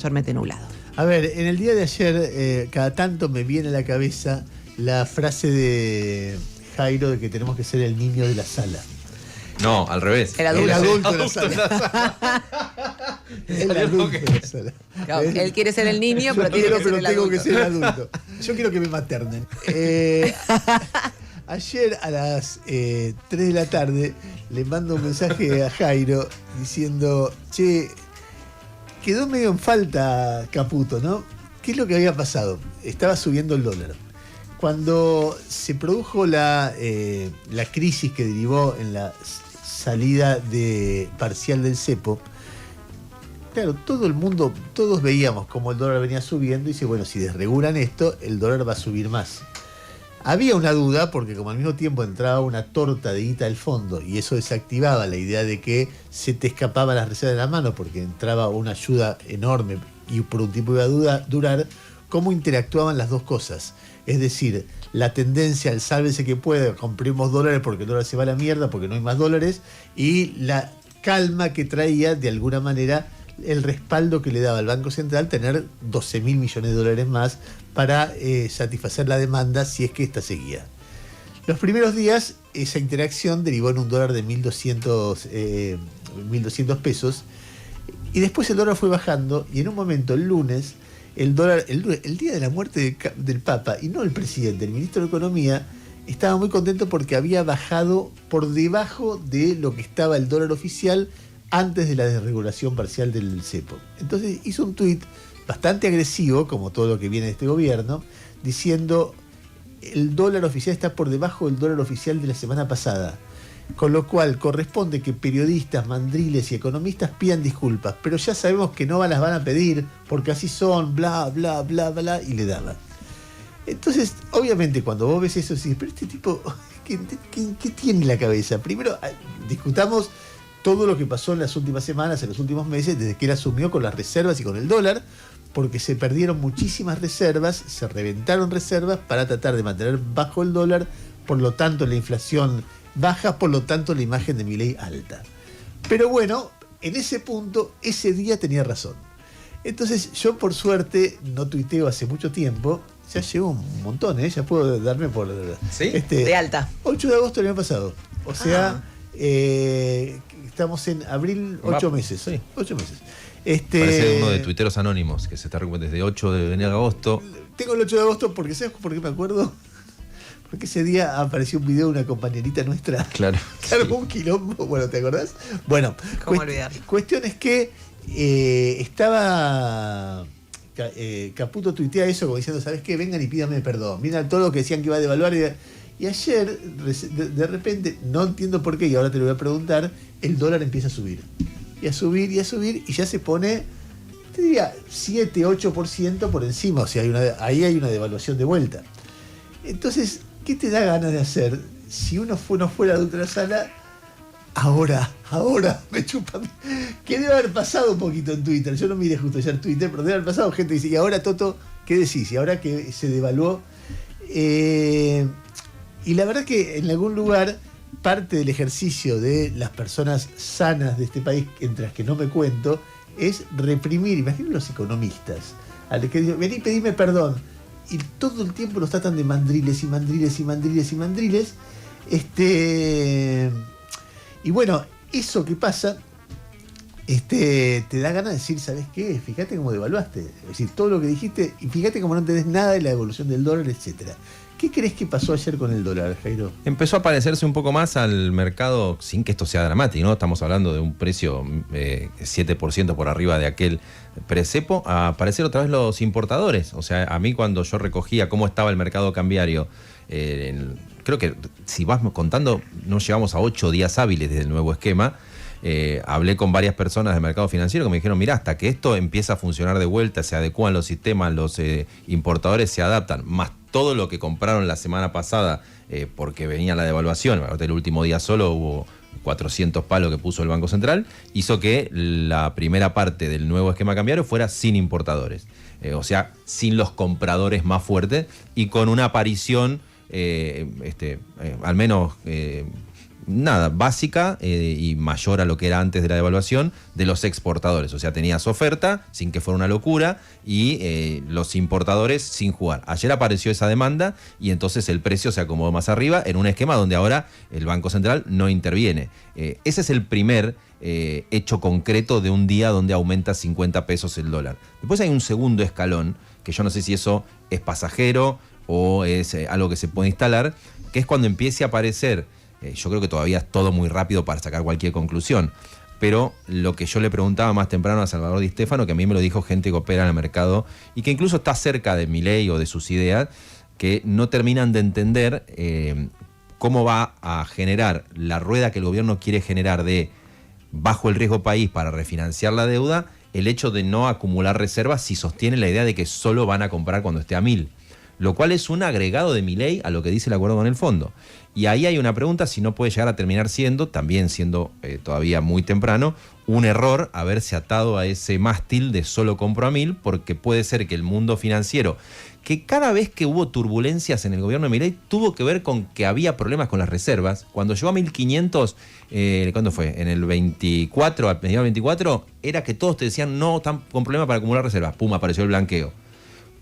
mayormente nublado. A ver, en el día de ayer, cada tanto me viene a la cabeza la frase de Jairo de que tenemos que ser el niño de la sala. No, al revés. El adulto. El adulto de la sala. El adulto de la sala. Claro, él quiere ser el niño, pero tiene que ser el tengo adulto. que ser el adulto. Yo quiero que me maternen. Ayer a las 3 de la tarde le mando un mensaje a Jairo diciendo, che, quedó medio en falta Caputo, ¿no? ¿Qué es lo que había pasado? Estaba subiendo el dólar. Cuando se produjo la crisis que derivó en la salida parcial del cepo, claro, todo el mundo, todos veíamos cómo el dólar venía subiendo y dice, bueno, si desregulan esto, el dólar va a subir más. Había una duda porque como al mismo tiempo entraba una torta de guita del fondo y eso desactivaba la idea de que se te escapaban las reservas de la mano porque entraba una ayuda enorme y por un tiempo iba a durar, cómo interactuaban las dos cosas. Es decir, la tendencia al sálvese que pueda, compremos dólares porque el dólar se va a la mierda, porque no hay más dólares, y la calma que traía de alguna manera el respaldo que le daba al Banco Central tener 12.000 millones de dólares más para satisfacer la demanda si es que esta seguía. Los primeros días esa interacción derivó en un dólar de 1.200 pesos y después el dólar fue bajando y en un momento el lunes el dólar, el día de la muerte del Papa y no el presidente, el ministro de Economía estaba muy contento porque había bajado por debajo de lo que estaba el dólar oficial antes de la desregulación parcial del cepo. Entonces hizo un tuit bastante agresivo, como todo lo que viene de este gobierno, diciendo el dólar oficial está por debajo del dólar oficial de la semana pasada, con lo cual corresponde que periodistas, mandriles y economistas pidan disculpas, pero ya sabemos que no las van a pedir porque así son, bla, bla, bla, bla, y le daban. Entonces, obviamente, cuando vos ves eso, decís, pero este tipo, ¿qué tiene en la cabeza? Primero, discutamos todo lo que pasó en las últimas semanas, en los últimos meses, desde que él asumió con las reservas y con el dólar, porque se perdieron muchísimas reservas, se reventaron reservas para tratar de mantener bajo el dólar, por lo tanto la inflación baja, por lo tanto la imagen de Milei alta. Pero bueno, en ese punto, ese día tenía razón. Entonces yo por suerte no tuiteo hace mucho tiempo, ya llevo un montón, ya puedo darme por... ¿Sí? De alta. 8 de agosto del año pasado, o sea... estamos en abril, 8 meses. Sí. 8 meses. Parece uno de tuiteros anónimos que se está recuperando desde 8 de enero a agosto. Tengo el 8 de agosto porque, ¿sabes por qué me acuerdo? Porque ese día apareció un video de una compañerita nuestra. Claro. Claro, Sí. un quilombo. Bueno, ¿te acordás? Bueno, ¿Cómo olvidar? cuestión es que estaba... Caputo tuitea eso como diciendo, ¿sabes qué? Vengan y pídanme perdón. Miren todo lo que decían que iba a devaluar y ayer, de repente, no entiendo por qué, y ahora te lo voy a preguntar, el dólar empieza a subir. Y a subir, y a subir, y ya se pone, te diría, 7-8% por encima. O sea, ahí hay una devaluación de vuelta. Entonces, ¿qué te da ganas de hacer? Si uno no fuera de ultrasala, ahora, me chupa. Que debe haber pasado un poquito en Twitter. Yo no miré justo ayer Twitter, pero debe haber pasado gente que dice, y ahora, Toto, ¿qué decís? Y ahora que se devaluó... Y la verdad que en algún lugar parte del ejercicio de las personas sanas de este país, entre las que no me cuento, es reprimir, imagínate los economistas, al que dicen, vení, pedime perdón, y todo el tiempo los tratan de mandriles y mandriles y mandriles y mandriles. Y bueno, eso que pasa, te da ganas de decir, ¿sabes qué? Fíjate cómo devaluaste. Es decir, todo lo que dijiste, y fíjate cómo no entendés nada de la evolución del dólar, etcétera. ¿Qué crees que pasó ayer con el dólar, Jairo? Empezó a parecerse un poco más al mercado, sin que esto sea dramático, ¿no? Estamos hablando de un precio 7% por arriba de aquel precepo, a aparecer otra vez los importadores. O sea, a mí cuando yo recogía cómo estaba el mercado cambiario, creo que si vas contando, no llegamos a 8 días hábiles desde el nuevo esquema. Hablé con varias personas del mercado financiero que me dijeron, mirá, hasta que esto empieza a funcionar de vuelta, se adecuan los sistemas, los importadores se adaptan, más todo lo que compraron la semana pasada porque venía la devaluación, el último día solo hubo 400 palos que puso el Banco Central, hizo que la primera parte del nuevo esquema cambiario fuera sin importadores, o sea, sin los compradores más fuertes y con una aparición al menos básica y mayor a lo que era antes de la devaluación de los exportadores. O sea, tenías oferta sin que fuera una locura y los importadores sin jugar. Ayer apareció esa demanda y entonces el precio se acomodó más arriba en un esquema donde ahora el Banco Central no interviene. Ese es el primer hecho concreto de un día donde aumenta 50 pesos el dólar. Después hay un segundo escalón, que yo no sé si eso es pasajero o es algo que se puede instalar, que es cuando empiece a aparecer, yo creo que todavía es todo muy rápido para sacar cualquier conclusión, pero lo que yo le preguntaba más temprano a Salvador Di Stéfano, que a mí me lo dijo gente que opera en el mercado y que incluso está cerca de Milei o de sus ideas, que no terminan de entender cómo va a generar la rueda que el gobierno quiere generar de bajo el riesgo país para refinanciar la deuda, el hecho de no acumular reservas si sostiene la idea de que solo van a comprar cuando esté a 1.000. Lo cual es un agregado de Milei a lo que dice el acuerdo con el fondo. Y ahí hay una pregunta si no puede llegar a terminar siendo, también siendo todavía muy temprano, un error haberse atado a ese mástil de solo compro a 1.000, porque puede ser que el mundo financiero, que cada vez que hubo turbulencias en el gobierno de Milei, tuvo que ver con que había problemas con las reservas. Cuando llegó a 1.500, ¿cuándo fue? En el 24, a mediados del 24, era que todos te decían no, están con problemas para acumular reservas. Pum, apareció el blanqueo.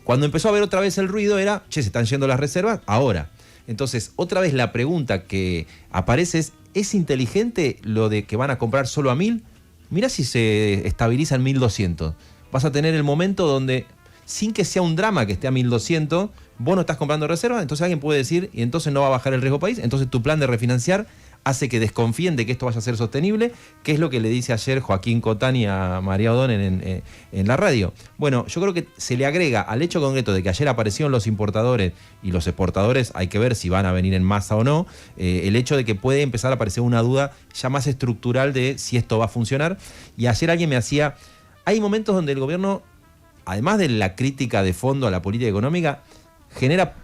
Cuando empezó a haber otra vez el ruido era, se están yendo las reservas, ahora. Entonces, otra vez la pregunta que aparece ¿es inteligente lo de que van a comprar solo a 1.000? Mirá si se estabiliza en 1.200. Vas a tener el momento donde, sin que sea un drama que esté a 1.200, vos no estás comprando reservas, entonces alguien puede decir, y entonces no va a bajar el riesgo país, entonces tu plan de refinanciar hace que desconfíen de que esto vaya a ser sostenible, que es lo que le dice ayer Joaquín Cotani a María O'Donnell en la radio. Bueno, yo creo que se le agrega al hecho concreto de que ayer aparecieron los importadores y los exportadores, hay que ver si van a venir en masa o no, el hecho de que puede empezar a aparecer una duda ya más estructural de si esto va a funcionar. Y ayer alguien me hacía, hay momentos donde el gobierno, además de la crítica de fondo a la política económica, genera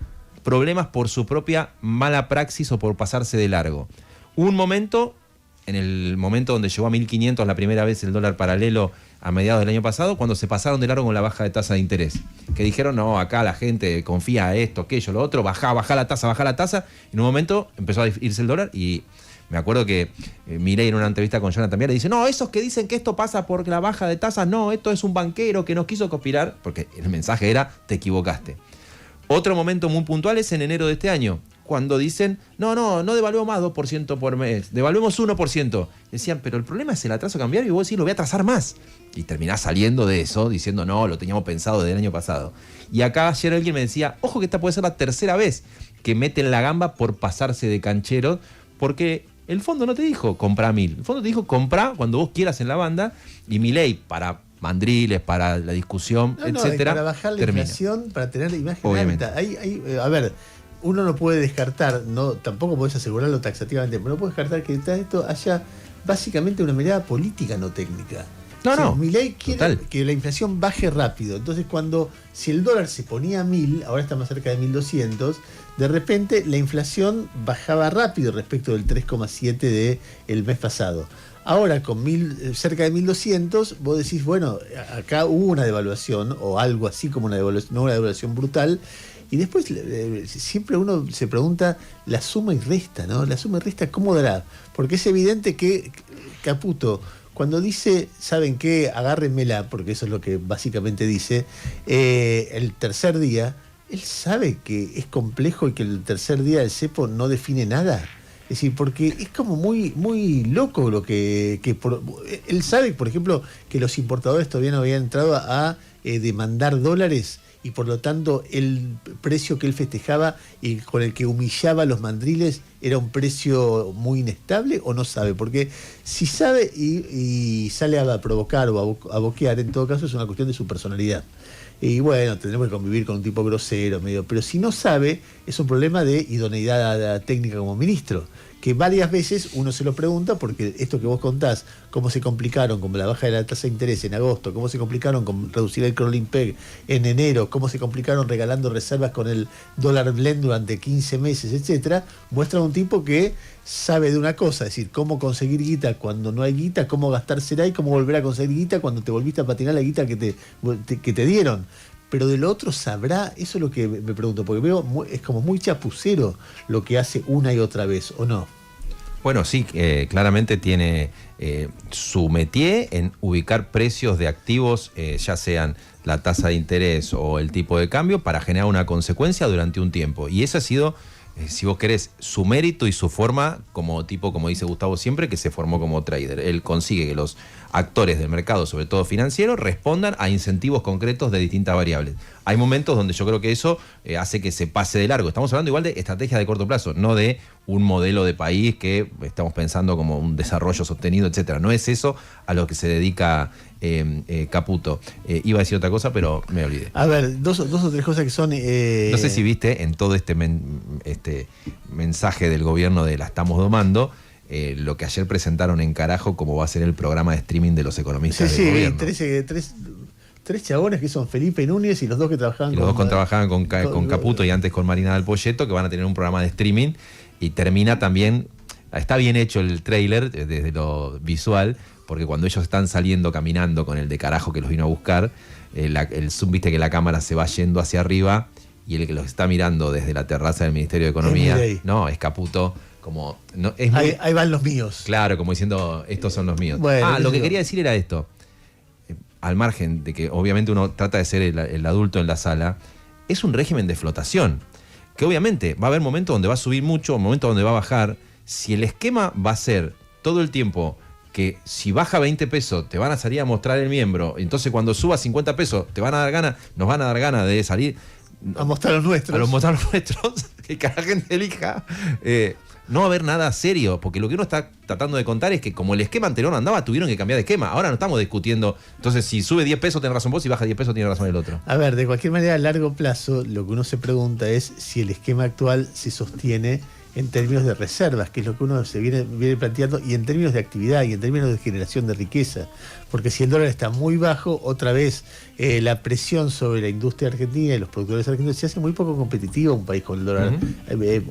problemas por su propia mala praxis o por pasarse de largo. Un momento, en el momento donde llegó a 1.500 la primera vez el dólar paralelo a mediados del año pasado, cuando se pasaron de largo con la baja de tasa de interés. Que dijeron, no, acá la gente confía a esto, aquello, lo otro, baja la tasa. En un momento empezó a irse el dólar y me acuerdo que Milei en una entrevista con Jonathan Viale dice, no, esos que dicen que esto pasa por la baja de tasas, no, esto es un banquero que nos quiso conspirar, porque el mensaje era, te equivocaste. Otro momento muy puntual es en enero de este año, cuando dicen, no devaluemos más 2% por mes, devaluemos 1%. Decían, pero el problema es el atraso cambiario y vos decís, lo voy a atrasar más. Y terminás saliendo de eso, diciendo, no, lo teníamos pensado desde el año pasado. Y acá ayer alguien me decía, ojo que esta puede ser la tercera vez que meten la gamba por pasarse de canchero, porque el fondo no te dijo, comprá 1.000. El fondo te dijo, comprá cuando vos quieras en la banda, y Milei, para mandriles, para la discusión, etcétera, para bajar la termina. Inflación, para tener la imagen Obviamente. alta. A ver, uno no puede descartar, tampoco podés asegurarlo taxativamente, pero no puedes descartar que detrás de esto haya básicamente una mirada política, no técnica. Milei quiere que la inflación baje rápido. Entonces, si el dólar se ponía a 1.000, ahora está más cerca de 1.200, de repente la inflación bajaba rápido respecto del 3,7 del mes pasado. Ahora, con cerca de 1.200, vos decís, bueno, acá hubo una devaluación, o algo así como una devaluación brutal. Y después siempre uno se pregunta la suma y resta, ¿no? La suma y resta, ¿cómo dará? Porque es evidente que Caputo, cuando dice, ¿saben qué? Agárrenmela, porque eso es lo que básicamente dice, el tercer día, él sabe que es complejo y que el tercer día del cepo no define nada. Es decir, porque es como muy, muy loco lo que él sabe, por ejemplo, que los importadores todavía no habían entrado a demandar dólares, y por lo tanto el precio que él festejaba y con el que humillaba a los mandriles era un precio muy inestable, o no sabe. Porque si sabe y sale a provocar o a boquear, en todo caso es una cuestión de su personalidad. Y bueno, tendremos que convivir con un tipo grosero, pero si no sabe, es un problema de idoneidad técnica como ministro, que varias veces uno se lo pregunta, porque esto que vos contás, cómo se complicaron con la baja de la tasa de interés en agosto, cómo se complicaron con reducir el crawling peg en enero, cómo se complicaron regalando reservas con el dólar blend durante 15 meses, etcétera, muestra a un tipo que sabe de una cosa, es decir, cómo conseguir guita cuando no hay guita, cómo gastársela y cómo volver a conseguir guita cuando te volviste a patinar la guita que te dieron. Pero de lo otro sabrá, eso es lo que me pregunto, porque veo es como muy chapucero lo que hace una y otra vez, ¿o no? Bueno, sí, claramente tiene su métier en ubicar precios de activos, ya sean la tasa de interés o el tipo de cambio, para generar una consecuencia durante un tiempo. Y ese ha sido, si vos querés, su mérito y su forma como tipo, como dice Gustavo siempre, que se formó como trader. Él consigue que los actores del mercado, sobre todo financiero, respondan a incentivos concretos de distintas variables. Hay momentos donde yo creo que eso hace que se pase de largo. Estamos hablando igual de estrategias de corto plazo, no de un modelo de país que estamos pensando como un desarrollo sostenido, etcétera. No es eso a lo que se dedica Caputo. Iba a decir otra cosa, pero me olvidé. A ver, dos o tres cosas que son... No sé si viste en todo este mensaje del gobierno de la estamos domando, lo que ayer presentaron en Carajo como va a ser el programa de streaming de los economistas del gobierno. Tres chabones que son Felipe Núñez y los dos que trabajaban trabajaban con Caputo y antes con Marina del Poyeto, que van a tener un programa de streaming, y termina también, está bien hecho el tráiler desde lo visual, porque cuando ellos están saliendo caminando con el de Carajo que los vino a buscar, el zoom, viste que la cámara se va yendo hacia arriba y el que los está mirando desde la terraza del Ministerio de Economía, no, es Caputo. Como, no, es muy, ahí van los míos. Claro, como diciendo, estos son los míos. Bueno, lo que quería decir era esto. Al margen de que obviamente uno trata de ser el adulto en la sala, es un régimen de flotación. Que obviamente va a haber momentos donde va a subir mucho, momentos donde va a bajar. Si el esquema va a ser todo el tiempo que si baja 20 pesos te van a salir a mostrar el miembro, entonces cuando suba 50 pesos nos van a dar ganas de salir a mostrar los nuestros. A mostrar los nuestros, que cada gente elija. No va a haber nada serio, porque lo que uno está tratando de contar es que como el esquema anterior no andaba, tuvieron que cambiar de esquema. Ahora no estamos discutiendo, entonces si sube 10 pesos tiene razón vos, si baja 10 pesos tiene razón el otro. A ver, de cualquier manera, a largo plazo, lo que uno se pregunta es si el esquema actual se sostiene en términos de reservas, que es lo que uno se viene planteando, y en términos de actividad y en términos de generación de riqueza. Porque si el dólar está muy bajo, otra vez la presión sobre la industria argentina y los productores argentinos se hace muy poco competitivo un país con el dólar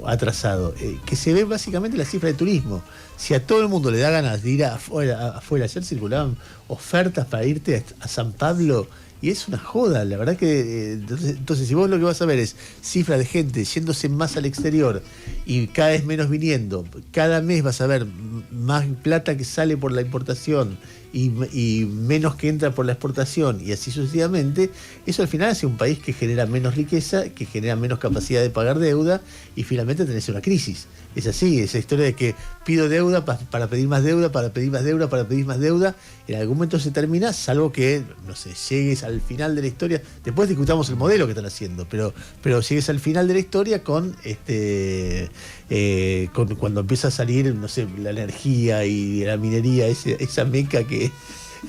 atrasado. Que se ve básicamente la cifra de turismo. Si a todo el mundo le da ganas de ir afuera, ayer circulaban ofertas para irte a San Pablo. Y es una joda, la verdad que... Entonces, si vos lo que vas a ver es cifra de gente yéndose más al exterior y cada vez menos viniendo, cada mes vas a ver más plata que sale por la importación y menos que entra por la exportación, y así sucesivamente, eso al final hace un país que genera menos riqueza, que genera menos capacidad de pagar deuda, y finalmente tenés una crisis. Es así, esa historia de que pido deuda para pedir más deuda, para pedir más deuda, para pedir más deuda, en algún momento se termina, salvo que, no sé, llegues al final de la historia. Después discutamos el modelo que están haciendo, pero llegues al final de la historia con cuando empieza a salir, no sé, la energía y la minería, esa meca que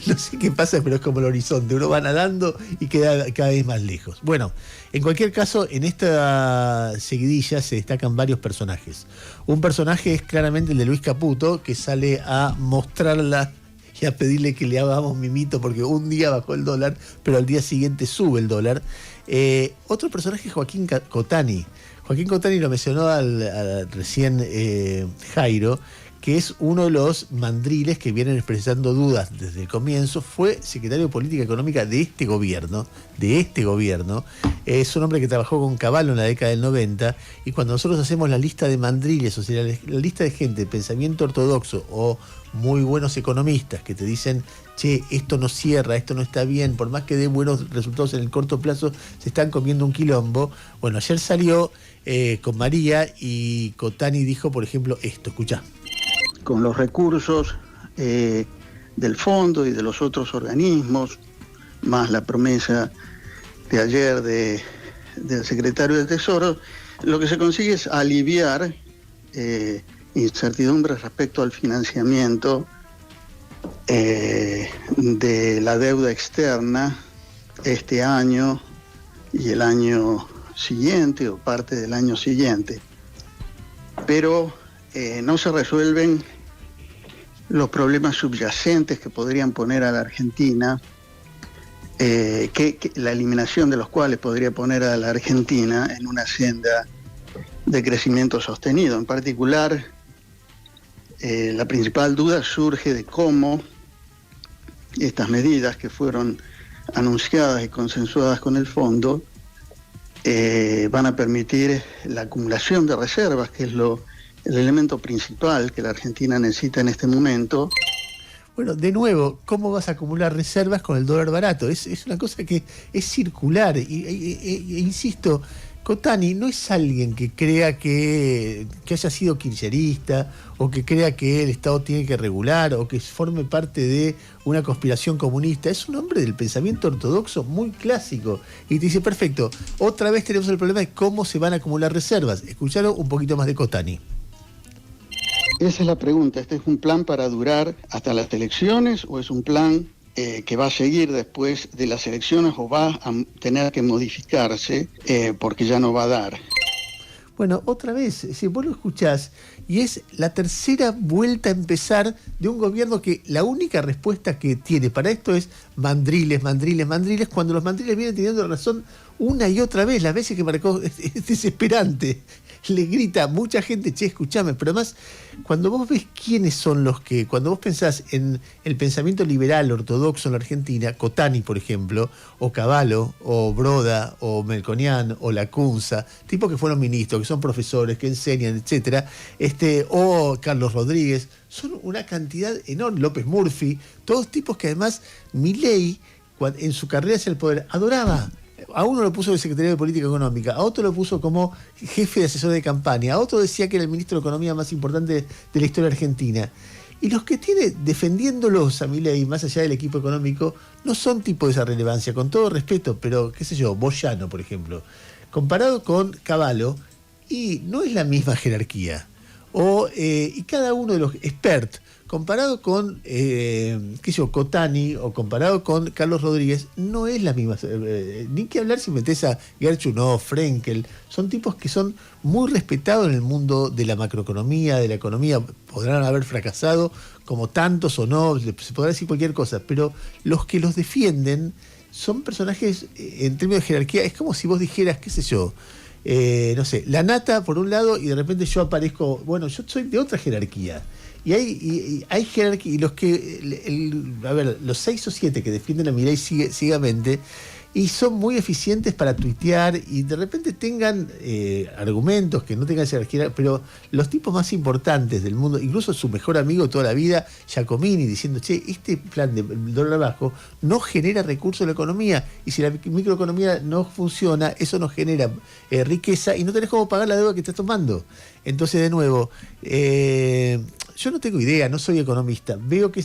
no sé qué pasa, pero es como el horizonte, uno va nadando y queda cada vez más lejos. Bueno, en cualquier caso, en esta seguidilla se destacan varios personajes. Un personaje es claramente el de Luis Caputo, que sale a mostrarla y a pedirle que le hagamos mimito, porque un día bajó el dólar, pero al día siguiente sube el dólar. Otro personaje es Joaquín Cotani. Joaquín Cotani lo mencionó recién Jairo, que es uno de los mandriles que vienen expresando dudas desde el comienzo. Fue secretario de Política Económica de este gobierno. Es un hombre que trabajó con Cavallo en la década del 90, y cuando nosotros hacemos la lista de mandriles, o sea, la lista de gente de pensamiento ortodoxo o muy buenos economistas que te dicen, che, esto no cierra, esto no está bien, por más que dé buenos resultados en el corto plazo, se están comiendo un quilombo. Bueno, ayer salió con María, y Cotani dijo, por ejemplo, esto, escuchá. Con los recursos del fondo y de los otros organismos, más la promesa de ayer del secretario del Tesoro, lo que se consigue es aliviar incertidumbres respecto al financiamiento de la deuda externa este año y el año siguiente o parte del año siguiente. Pero no se resuelven los problemas subyacentes que podrían poner a la Argentina, que la eliminación de los cuales podría poner a la Argentina en una senda de crecimiento sostenido. En particular, la principal duda surge de cómo estas medidas que fueron anunciadas y consensuadas con el fondo van a permitir la acumulación de reservas, que es lo el elemento principal que la Argentina necesita en este momento. Bueno, de nuevo, ¿cómo vas a acumular reservas con el dólar barato? Es una cosa que es circular. Insisto, Cotani no es alguien que crea que haya sido kirchnerista o que crea que el Estado tiene que regular o que forme parte de una conspiración comunista. Es un hombre del pensamiento ortodoxo muy clásico. Y te dice, perfecto, otra vez tenemos el problema de cómo se van a acumular reservas. Escuchalo un poquito más de Cotani. Esa es la pregunta. ¿Este es un plan para durar hasta las elecciones o es un plan que va a seguir después de las elecciones o va a tener que modificarse porque ya no va a dar? Bueno, otra vez, si vos lo escuchás, y es la tercera vuelta a empezar de un gobierno que la única respuesta que tiene para esto es mandriles, mandriles, mandriles, cuando los mandriles vienen teniendo razón una y otra vez, las veces que marcó, es desesperante. Le grita a mucha gente, che, escuchame, pero además, cuando vos ves quiénes son los que, cuando vos pensás en el pensamiento liberal ortodoxo en la Argentina, Cotani, por ejemplo, o Cavallo, o Broda, o Melconian, o Lacunza, tipos que fueron ministros, que son profesores, que enseñan, etcétera, o Carlos Rodríguez, son una cantidad enorme, López Murphy, todos tipos que además Milei, en su carrera hacia el poder, adoraba. A uno lo puso de secretario de Política Económica, a otro lo puso como jefe de asesor de campaña, a otro decía que era el ministro de Economía más importante de la historia argentina. Y los que tiene defendiéndolos a Milei, más allá del equipo económico, no son tipos de esa relevancia, con todo respeto, pero qué sé yo, Boyano, por ejemplo, comparado con Cavallo, y no es la misma jerarquía. Y cada uno de los expertos, comparado con Cotani o comparado con Carlos Rodríguez, no es la misma. Ni que hablar si metés a Gerchunov, Frenkel, son tipos que son muy respetados en el mundo de la macroeconomía, de la economía. Podrán haber fracasado como tantos o no, se podrá decir cualquier cosa, pero los que los defienden son personajes en términos de jerarquía. Es como si vos dijeras, qué sé yo, no sé, la nata por un lado y de repente yo aparezco, bueno, yo soy de otra jerarquía. Y hay jerarquía, y los los 6 o 7 que defienden a Milei ciegamente, y son muy eficientes para tuitear, y de repente tengan argumentos que no tengan jerarquía, pero los tipos más importantes del mundo, incluso su mejor amigo toda la vida, Giacomini, diciendo, che, este plan de dólar bajo no genera recursos en la economía, y si la microeconomía no funciona, eso no genera riqueza, y no tenés cómo pagar la deuda que estás tomando. Entonces, de nuevo, yo no tengo idea, no soy economista. Veo que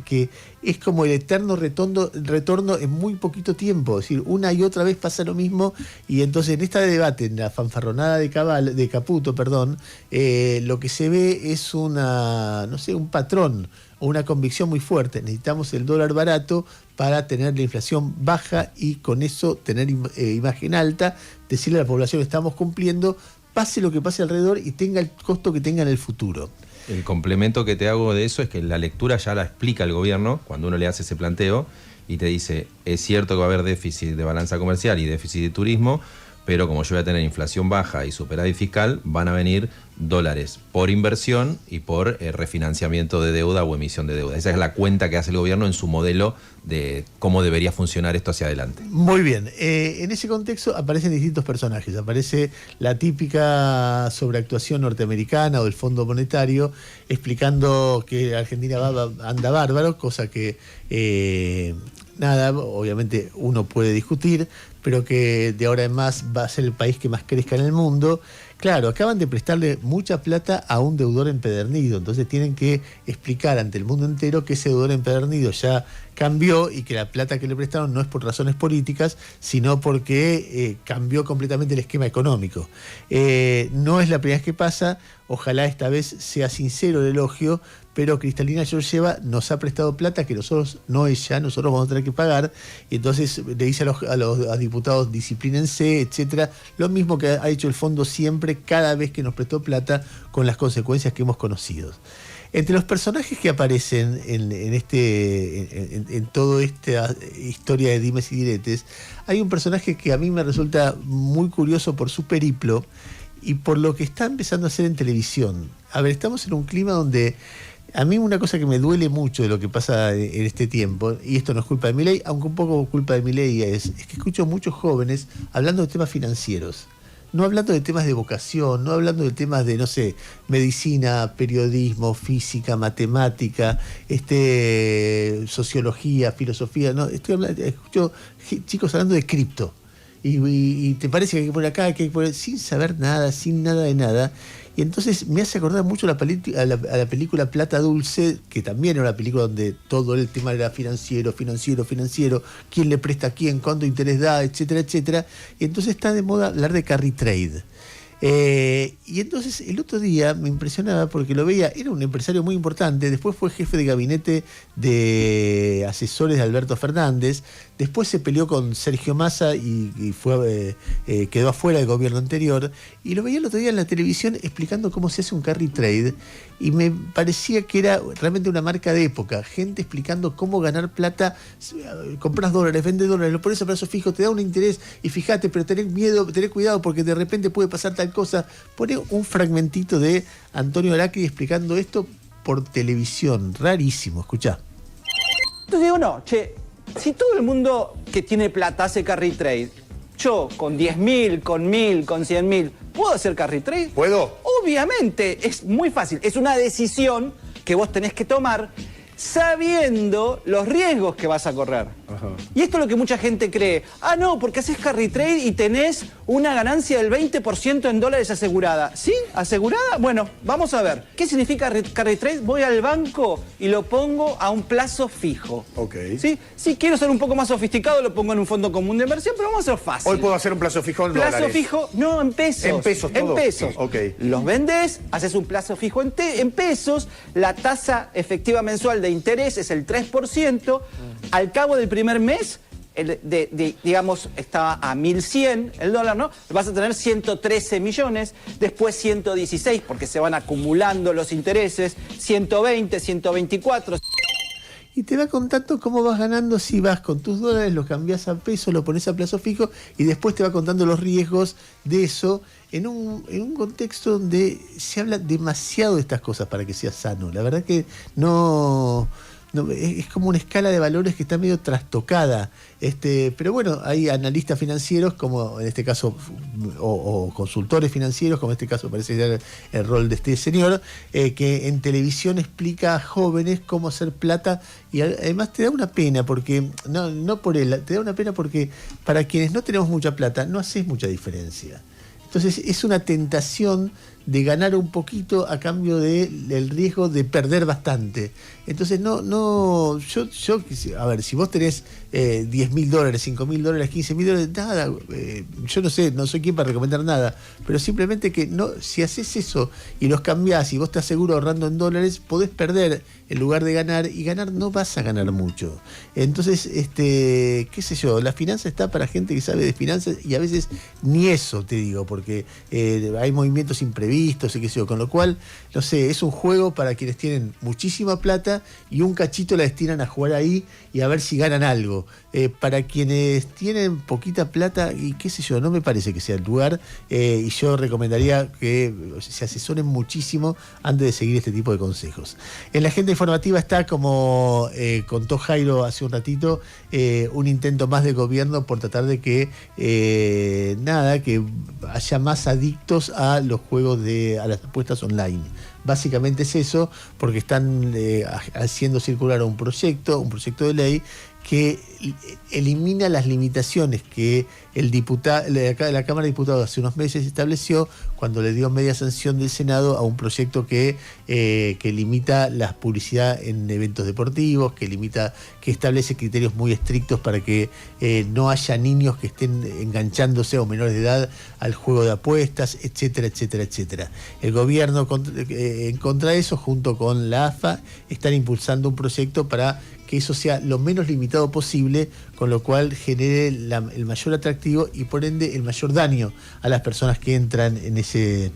que es como el eterno retorno en muy poquito tiempo. Es decir, una y otra vez pasa lo mismo. Y entonces en este debate, en la fanfarronada de Caputo, lo que se ve es un patrón o una convicción muy fuerte. Necesitamos el dólar barato para tener la inflación baja y con eso tener imagen alta, decirle a la población que estamos cumpliendo, pase lo que pase alrededor y tenga el costo que tenga en el futuro. El complemento que te hago de eso es que la lectura ya la explica el gobierno cuando uno le hace ese planteo y te dice, es cierto que va a haber déficit de balanza comercial y déficit de turismo, pero como yo voy a tener inflación baja y superávit fiscal, van a venir dólares por inversión y por refinanciamiento de deuda o emisión de deuda. Esa es la cuenta que hace el gobierno en su modelo de cómo debería funcionar esto hacia adelante. Muy bien. En ese contexto aparecen distintos personajes. Aparece la típica sobreactuación norteamericana o del Fondo Monetario explicando que Argentina anda bárbaro, cosa que obviamente uno puede discutir, pero que de ahora en más va a ser el país que más crezca en el mundo. Claro, acaban de prestarle mucha plata a un deudor empedernido, entonces tienen que explicar ante el mundo entero que ese deudor empedernido ya cambió y que la plata que le prestaron no es por razones políticas, sino porque cambió completamente el esquema económico. No es la primera vez que pasa, ojalá esta vez sea sincero el elogio, pero Cristalina Georgieva nos ha prestado plata que nosotros, no ella, nosotros vamos a tener que pagar, y entonces le dice a los diputados, disciplínense, etcétera, lo mismo que ha hecho el fondo siempre, cada vez que nos prestó plata, con las consecuencias que hemos conocido. Entre los personajes que aparecen en toda esta historia de dimes y diretes, hay un personaje que a mí me resulta muy curioso por su periplo y por lo que está empezando a hacer en televisión. A ver, estamos en un clima donde a mí una cosa que me duele mucho de lo que pasa en este tiempo, y esto no es culpa de Milei, aunque un poco culpa de Milei, es que escucho muchos jóvenes hablando de temas financieros. no hablando de temas de vocación, no hablando de temas de, no sé, medicina, periodismo, física, matemática, sociología, filosofía, no, escucho chicos hablando de cripto. Y te parece que hay que poner acá, que hay que poner, sin saber nada, sin nada de nada. Y entonces me hace acordar mucho a la película Plata Dulce, que también era una película donde todo el tema era financiero, quién le presta a quién, cuánto interés da, etcétera, etcétera. Y entonces está de moda hablar de carry trade. Y entonces el otro día me impresionaba porque lo veía, era un empresario muy importante, después fue jefe de gabinete de asesores de Alberto Fernández, después se peleó con Sergio Massa y quedó afuera del gobierno anterior, y lo veía el otro día en la televisión explicando cómo se hace un carry trade, y me parecía que era realmente una marca de época, gente explicando cómo ganar plata, compras dólares, vendes dólares, lo pones a plazo fijo, te da un interés, y fíjate, pero tenés cuidado porque de repente puede pasar tal cosa. Pone un fragmentito de Antonio Lacri explicando esto por televisión, rarísimo, escuchá. Entonces digo, no, si todo el mundo que tiene plata hace carry trade, yo con 10.000, con 1.000, con 100.000, ¿puedo hacer carry trade? ¿Puedo? Obviamente, es muy fácil. Es una decisión que vos tenés que tomar sabiendo los riesgos que vas a correr. Ajá. Y esto es lo que mucha gente cree. Ah, no, porque haces carry trade y tenés una ganancia del 20% en dólares asegurada. ¿Sí? ¿Asegurada? Bueno, vamos a ver. ¿Qué significa carry trade? Voy al banco y lo pongo a un plazo fijo. Ok. ¿Sí? Si quiero ser un poco más sofisticado, lo pongo en un fondo común de inversión, pero vamos a hacer fácil. Hoy puedo hacer un plazo fijo en dólares. Plazo fijo, no, en pesos. ¿En pesos todo? En pesos. Ok. Los vendés, haces un plazo fijo en pesos, la tasa efectiva mensual de interés es el 3%, al cabo del primer mes, digamos, estaba a 1.100 el dólar, ¿no? Vas a tener 113 millones, después 116, porque se van acumulando los intereses, 120, 124... Y te va contando cómo vas ganando si vas con tus dólares, lo cambias a pesos, lo pones a plazo fijo y después te va contando los riesgos de eso en un contexto donde se habla demasiado de estas cosas para que sea sano. La verdad que no es como una escala de valores que está medio trastocada. Pero bueno, hay analistas financieros, como en este caso, o consultores financieros, como en este caso parece ser el rol de este señor, que en televisión explica a jóvenes cómo hacer plata, y además te da una pena, porque no por él, te da una pena porque para quienes no tenemos mucha plata, no haces mucha diferencia. Entonces es una tentación de ganar un poquito a cambio del riesgo de perder bastante. Entonces yo, a ver, si vos tenés $10.000, $5.000, $15.000, nada, yo no sé, no soy quien para recomendar nada, pero simplemente que si haces eso y los cambiás y vos te aseguras ahorrando en dólares, podés perder en lugar de ganar, y ganar no vas a ganar mucho. Entonces, qué sé yo, la finanza está para gente que sabe de finanzas, y a veces ni eso te digo, porque hay movimientos imprevistos y qué sé yo, con lo cual, no sé, es un juego para quienes tienen muchísima plata y un cachito la destinan a jugar ahí y a ver si ganan algo. Para quienes tienen poquita plata, y qué sé yo, no me parece que sea el lugar, y yo recomendaría que se asesoren muchísimo antes de seguir este tipo de consejos. En la agenda informativa está, como contó Jairo hace un ratito, un intento más del gobierno por tratar de que que haya más adictos a los juegos a las apuestas online. Básicamente es eso, porque están haciendo circular un proyecto de ley que elimina las limitaciones que la Cámara de Diputados hace unos meses estableció cuando le dio media sanción del Senado a un proyecto que limita la publicidad en eventos deportivos, que establece criterios muy estrictos para que no haya niños que estén enganchándose, o menores de edad, al juego de apuestas, etcétera, etcétera, etcétera. El gobierno, en contra de eso, junto con la AFA, están impulsando un proyecto para que eso sea lo menos limitado posible, con lo cual genere el mayor atractivo y por ende el mayor daño a las personas que entran en ese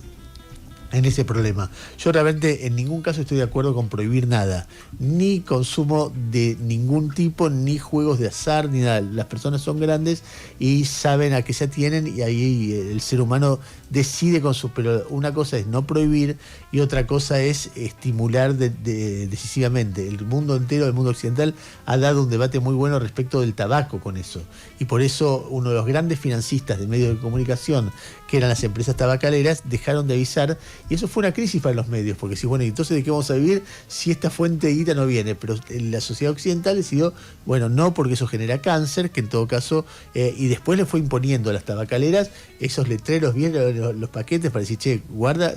problema. Yo realmente en ningún caso estoy de acuerdo con prohibir nada, ni consumo de ningún tipo, ni juegos de azar, ni nada. Las personas son grandes y saben a qué se atienen, y ahí el ser humano decide pero una cosa es no prohibir y otra cosa es estimular decisivamente. El mundo entero, el mundo occidental, ha dado un debate muy bueno respecto del tabaco con eso, y por eso uno de los grandes financistas de medios de comunicación que eran las empresas tabacaleras, dejaron de avisar, y eso fue una crisis para los medios, porque si, bueno, entonces ¿de qué vamos a vivir si esta fuente de guita no viene? Pero la sociedad occidental decidió, bueno, no, porque eso genera cáncer, que en todo caso, y después le fue imponiendo a las tabacaleras esos letreros, bien los paquetes para decir, che, guarda,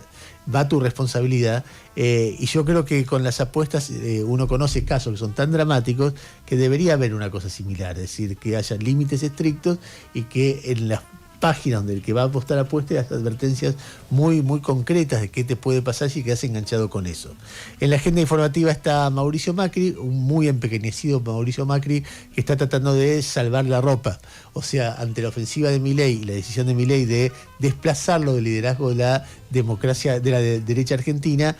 va tu responsabilidad, y yo creo que con las apuestas uno conoce casos que son tan dramáticos que debería haber una cosa similar, es decir, que haya límites estrictos y que en las páginas donde el que va a apostar apueste las advertencias muy, muy concretas de qué te puede pasar si quedas enganchado con eso. En la agenda informativa está Mauricio Macri, un muy empequeñecido Mauricio Macri, que está tratando de salvar la ropa. O sea, ante la ofensiva de Milei y la decisión de Milei de desplazarlo del liderazgo de la democracia, de la derecha argentina,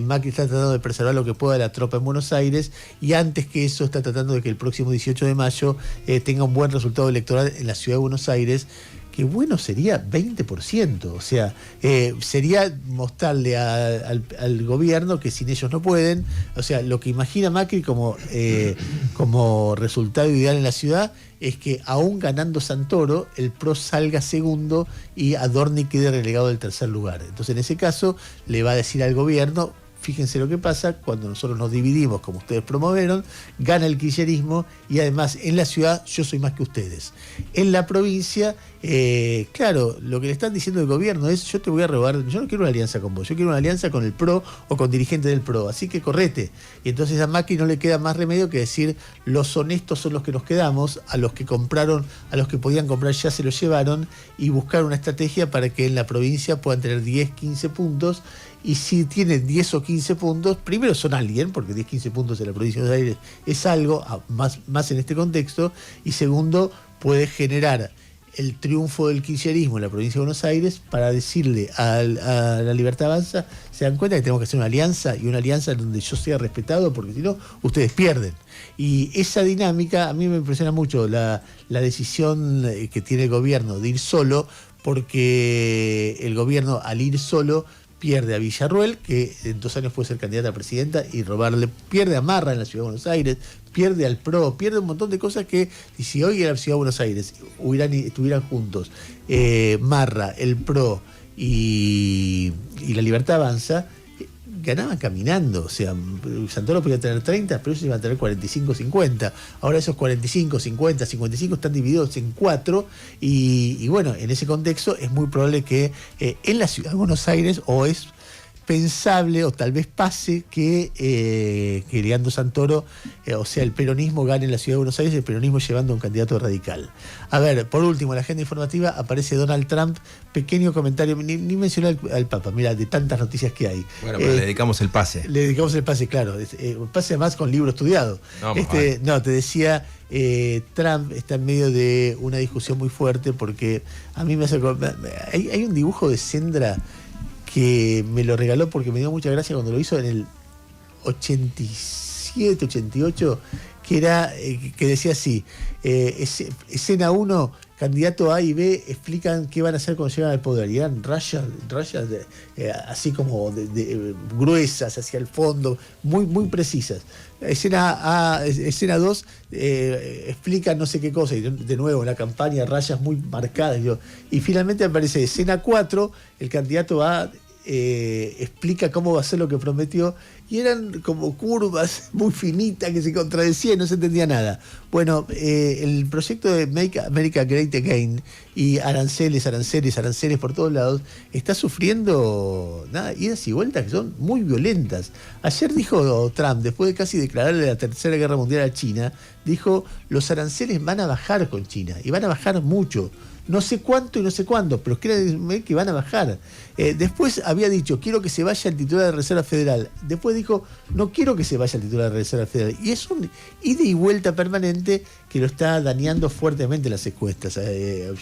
Macri está tratando de preservar lo que pueda la tropa en Buenos Aires, y antes que eso está tratando de que el próximo 18 de mayo tenga un buen resultado electoral en la ciudad de Buenos Aires, que bueno sería 20%, o sea, sería mostrarle al gobierno que sin ellos no pueden, o sea, lo que imagina Macri como resultado ideal en la ciudad es que aún ganando Santoro, el PRO salga segundo y Adorni quede relegado del tercer lugar. Entonces en ese caso le va a decir al gobierno, fíjense lo que pasa, cuando nosotros nos dividimos, como ustedes promovieron, gana el kirchnerismo, y además en la ciudad yo soy más que ustedes. En la provincia, claro, lo que le están diciendo el gobierno es, yo te voy a robar, yo no quiero una alianza con vos, yo quiero una alianza con el PRO o con dirigentes del PRO, así que correte. Y entonces a Macri no le queda más remedio que decir, los honestos son los que nos quedamos, a los que compraron, a los que podían comprar ya se los llevaron, y buscar una estrategia para que en la provincia puedan tener 10, 15 puntos, y si tienen 10 o 15 puntos, primero son alguien, porque 10, 15 puntos en la provincia de Buenos Aires es algo, más en este contexto, y segundo, puede generar el triunfo del kirchnerismo en la provincia de Buenos Aires para decirle a la Libertad Avanza, se dan cuenta que tenemos que hacer una alianza, y una alianza donde yo sea respetado, porque si no, ustedes pierden. Y esa dinámica, a mí me impresiona mucho la decisión que tiene el gobierno de ir solo, porque el gobierno al ir solo pierde a Villarruel, que en 2 años puede ser candidata a presidenta y robarle, pierde a Marra en la Ciudad de Buenos Aires, pierde al PRO, pierde un montón de cosas que, si hoy en la Ciudad de Buenos Aires estuvieran juntos Marra, el PRO y la Libertad Avanza, ganaban caminando. O sea, Santoro podía tener 30, pero ellos iban a tener 45, 50. Ahora esos 45, 50, 55 están divididos en 4, y bueno, en ese contexto es muy probable que en la Ciudad de Buenos Aires, o es pensable, o tal vez pase, que Leandro Santoro, o sea, el peronismo gane en la Ciudad de Buenos Aires, el peronismo llevando a un candidato radical. A ver, por último, en la agenda informativa aparece Donald Trump, pequeño comentario, ni mencionó al Papa, mira, de tantas noticias que hay. Bueno, pero le dedicamos el pase. Le dedicamos el pase, claro, un pase además con libro estudiado. No, te decía, Trump está en medio de una discusión muy fuerte, porque a mí me hace... Hay un dibujo de Sendra que me lo regaló porque me dio mucha gracia cuando lo hizo en el 87, 88, que era que decía así, escena 1, candidato A y B explican qué van a hacer cuando llegan al poder, y eran rayas así como gruesas hacia el fondo, muy, muy precisas. Escena 2 explican no sé qué cosa, y de nuevo en la campaña rayas muy marcadas, y finalmente aparece escena 4, el candidato A explica cómo va a ser lo que prometió, y eran como curvas muy finitas que se contradecían y no se entendía nada. Bueno, el proyecto de Make America Great Again y aranceles por todos lados está sufriendo idas y vueltas que son muy violentas. Ayer dijo Trump, después de casi declararle la Tercera Guerra Mundial a China, dijo, los aranceles van a bajar con China, y van a bajar mucho. No sé cuánto y no sé cuándo, pero creen que van a bajar. Después había dicho, quiero que se vaya el titular de la Reserva Federal. Después dijo, no quiero que se vaya el titular de la Reserva Federal. Y es un ida y vuelta permanente que lo está dañando fuertemente las encuestas.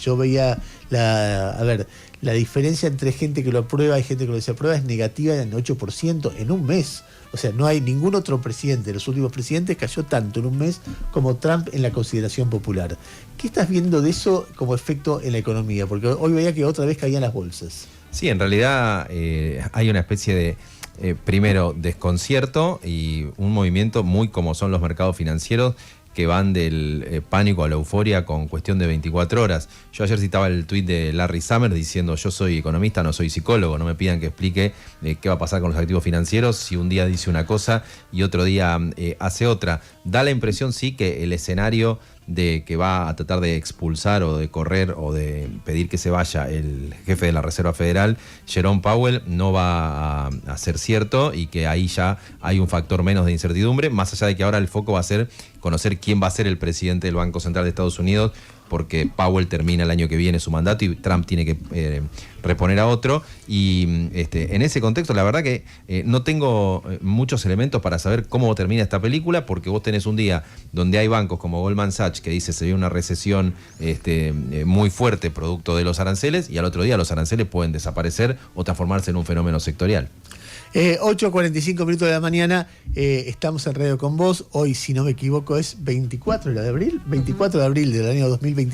Yo veía la diferencia entre gente que lo aprueba y gente que lo desaprueba es negativa en 8% en un mes. O sea, no hay ningún otro presidente de los últimos presidentes cayó tanto en un mes como Trump en la consideración popular. ¿Qué estás viendo de eso como efecto en la economía? Porque hoy veía que otra vez caían las bolsas. Sí, en realidad hay una especie de, primero, desconcierto y un movimiento muy como son los mercados financieros, que van del pánico a la euforia con cuestión de 24 horas. Yo ayer citaba el tuit de Larry Summers diciendo: yo soy economista, no soy psicólogo, no me pidan que explique qué va a pasar con los activos financieros si un día dice una cosa y otro día hace otra. Da la impresión, sí, que el escenario de que va a tratar de expulsar o de correr o de pedir que se vaya el jefe de la Reserva Federal, Jerome Powell, no va a ser cierto, y que ahí ya hay un factor menos de incertidumbre, más allá de que ahora el foco va a ser conocer quién va a ser el presidente del Banco Central de Estados Unidos, porque Powell termina el año que viene su mandato y Trump tiene que reponer a otro. Y en ese contexto, la verdad que no tengo muchos elementos para saber cómo termina esta película, porque vos tenés un día donde hay bancos como Goldman Sachs que dice se ve una recesión muy fuerte producto de los aranceles, y al otro día los aranceles pueden desaparecer o transformarse en un fenómeno sectorial. 8:45 minutos de la mañana, estamos en Radio con Vos. Hoy, si no me equivoco, es 24 de abril del año 2025.